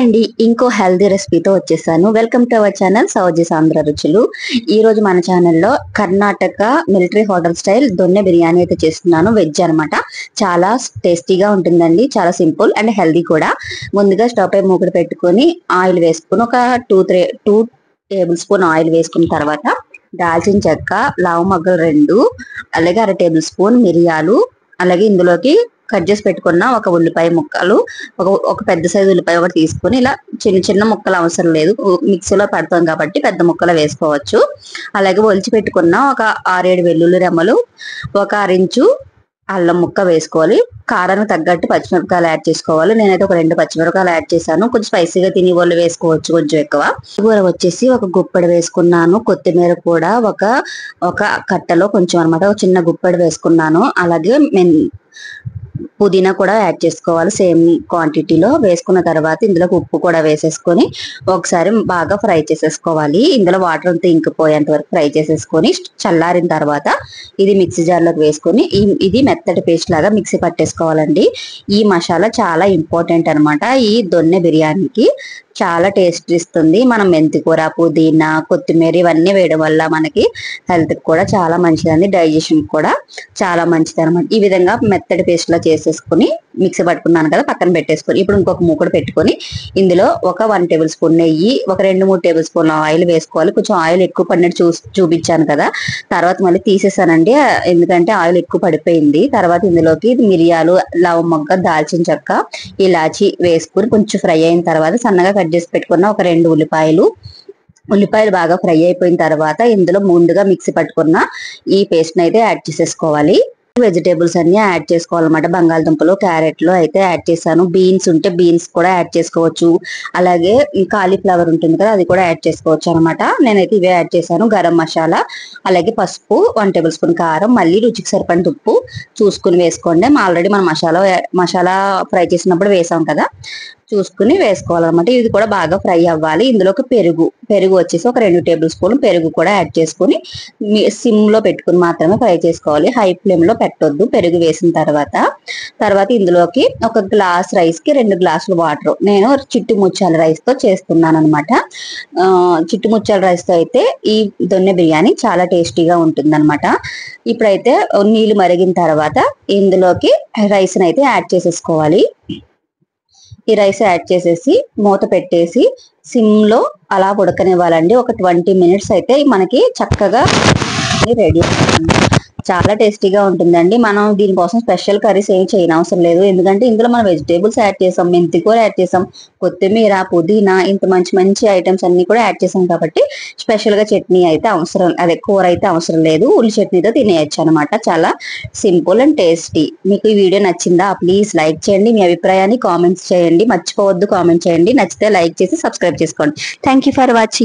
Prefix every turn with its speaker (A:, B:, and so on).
A: అండి, ఇంకో హెల్దీ రెసిపీతో వచ్చేసాను. వెల్కమ్ టు అవర్ ఛానల్ సౌజీ ఆంధ్ర రుచులు. ఈ రోజు మన ఛానల్లో Karnataka military hotel style donne biryani అయితే చేస్తున్నాను. వెజ్ అనమాట. చాలా టేస్టీగా ఉంటుందండి. చాలా సింపుల్ అండ్ హెల్దీ కూడా. ముందుగా స్టవ్ పై మూకుడు పెట్టుకొని ఆయిల్ వేసుకుని ఒక 2 టేబుల్ స్పూన్ ఆయిల్ వేసుకున్న తర్వాత దాల్చిన చెక్క, లవంగలు 2, అలాగే 1/2 టేబుల్ స్పూన్ మిరియాలు, అలాగే ఇందులోకి కట్ చేసి పెట్టుకున్న ఒక ఉల్లిపాయ ముక్కలు, ఒక పెద్ద సైజు ఉల్లిపాయ ఒకటి తీసుకుని ఇలా చిన్న చిన్న ముక్కలు అవసరం లేదు, మిక్సీలో పెడతాం కాబట్టి పెద్ద ముక్కలు వేసుకోవచ్చు. అలాగే ఒలిచి పెట్టుకున్న ఒక 6-7 వెల్లుల్లి రెమ్మలు, ఒక 1/2 ఇంచు అల్లం ముక్క వేసుకోవాలి. కారానికి తగ్గట్టు పచ్చిమిరపకాయలు యాడ్ చేసుకోవాలి. నేనైతే ఒక 2 పచ్చిమిరపకాయలు యాడ్ చేశాను. కొంచెం స్పైసీగా తినే వాళ్ళు వేసుకోవచ్చు కొంచెం ఎక్కువ. కూర వచ్చేసి ఒక గుప్పెడు వేసుకున్నాను. కొత్తిమీర కూడా ఒక కట్టలో కొంచెం అనమాట, ఒక చిన్న గుప్పెడు వేసుకున్నాను. అలాగే పుదీనా కూడా యాడ్ చేసుకోవాలి సేమ్ క్వాంటిటీలో. వేసుకున్న తర్వాత ఇందులో ఉప్పు కూడా వేసేసుకొని ఒకసారి బాగా ఫ్రై చేసేసుకోవాలి. ఇందులో వాటర్ అంతా ఇంకిపోయేంత వరకు ఫ్రై చేసేసుకొని చల్లారిన తర్వాత ఇది మిక్సీ జార్లోకి వేసుకొని ఇది మెత్తటి పేస్ట్ లాగా మిక్సీ పట్టేసుకోవాలండి. ఈ మసాలా చాలా ఇంపార్టెంట్ అనమాట. ఈ దొన్నె బిర్యానీకి చాలా టేస్ట్ ఇస్తుంది. మనం మెంతి కూర, పుదీనా, కొత్తిమీర ఇవన్నీ వేయడం వల్ల మనకి హెల్త్ కూడా చాలా మంచిదండి. డైజెషన్ కూడా చాలా మంచిది అనమాట. ఈ విధంగా మెత్తటి పేస్ట్ లా చేసేసుకుని మిక్సీ పట్టుకున్నాను కదా, పక్కన పెట్టేసుకొని ఇప్పుడు ఇంకొక మూకుడు పెట్టుకొని ఇందులో ఒక 1 టేబుల్ స్పూన్ నెయ్యి, ఒక 2-3 టేబుల్ స్పూన్ ఆయిల్ వేసుకోవాలి. కొంచెం ఆయిల్ ఎక్కువ పడినట్టు చూపించాను కదా, తర్వాత మళ్ళీ తీసేసానండి ఎందుకంటే ఆయిల్ ఎక్కువ పడిపోయింది. తర్వాత ఇందులోకి మిరియాలు, లవంగ, దాల్చిన చెక్క, ఇలాచి వేసుకుని కొంచెం ఫ్రై అయిన తర్వాత సన్నగా కట్ చేసి పెట్టుకున్న ఒక 2 ఉల్లిపాయలు బాగా ఫ్రై అయిపోయిన తర్వాత ఇందులో ముందుగా మిక్సీ పట్టుకున్న ఈ పేస్ట్ అయితే యాడ్ చేసేసుకోవాలి. వెజిటేబుల్స్ అన్ని యాడ్ చేసుకోవాలన్నమాట. బంగాళదుంపలు, క్యారెట్లు అయితే యాడ్ చేశాను. బీన్స్ ఉంటే బీన్స్ కూడా యాడ్ చేసుకోవచ్చు. అలాగే కాలీఫ్లవర్ ఉంటుంది కదా, అది కూడా యాడ్ చేసుకోవచ్చు అనమాట. నేనైతే ఇవే యాడ్ చేశాను. గరం మసాలా, అలాగే పసుపు, 1 టేబుల్ స్పూన్ కారం, మళ్ళీ రుచికి సరిపడిన ఉప్పు చూసుకుని వేసుకోండి. ఆల్రెడీ మనం మసాలా ఫ్రై చేసినప్పుడు వేసాం కదా, చూసుకుని వేసుకోవాలన్నమాట. ఇది కూడా బాగా ఫ్రై అవ్వాలి. ఇందులోకి పెరుగు వచ్చేసి ఒక 2 టేబుల్ స్పూన్ పెరుగు కూడా యాడ్ చేసుకుని సిమ్ లో పెట్టుకుని మాత్రమే ఫ్రై చేసుకోవాలి. హై ఫ్లేమ్ లో పెట్టొద్దు. పెరుగు వేసిన తర్వాత ఇందులోకి ఒక గ్లాస్ రైస్ కి 2 గ్లాసులు వాటర్. నేను చిట్టు ముచ్చాల రైస్ తో చేస్తున్నాను అనమాట. చిట్టు ముచ్చాల రైస్ తో అయితే ఈ దొన్నె బిర్యానీ చాలా టేస్టీగా ఉంటుంది అనమాట. ఇప్పుడైతే నీళ్లు మరిగిన తర్వాత ఇందులోకి రైస్ అయితే యాడ్ చేసేసుకోవాలి. ఈ రైస్ యాడ్ చేసేసి మూత పెట్టేసి సిమ్ లో అలా ఉడకనివ్వాలండి. ఒక 20 మినిట్స్ అయితే మనకి చక్కగా రెడీ అవుతుంది. చాలా టేస్టీగా ఉంటుందండి. మనం దీనికోసం స్పెషల్ కర్రీస్ ఏం చేయనవసరం లేదు, ఎందుకంటే ఇందులో మనం వెజిటేబుల్స్ యాడ్ చేసాం, మెంతి కూర యాడ్ చేసాం, కొత్తిమీర, పుదీనా, ఇంత మంచి ఐటమ్స్ అన్ని కూడా యాడ్ చేసాం కాబట్టి స్పెషల్ గా చట్నీ అయితే కూర అయితే అవసరం లేదు. ఉల్లి చట్నీతో తినేయచ్చు అనమాట. చాలా సింపుల్ అండ్ టేస్టీ. మీకు ఈ వీడియో నచ్చిందా? ప్లీజ్ లైక్ చేయండి. మీ అభిప్రాయాన్ని కామెంట్స్ చేయండి. మర్చిపోవద్దు కామెంట్ చేయండి. నచ్చితే లైక్ చేసి సబ్స్క్రైబ్ చేసుకోండి. Thank you for watching.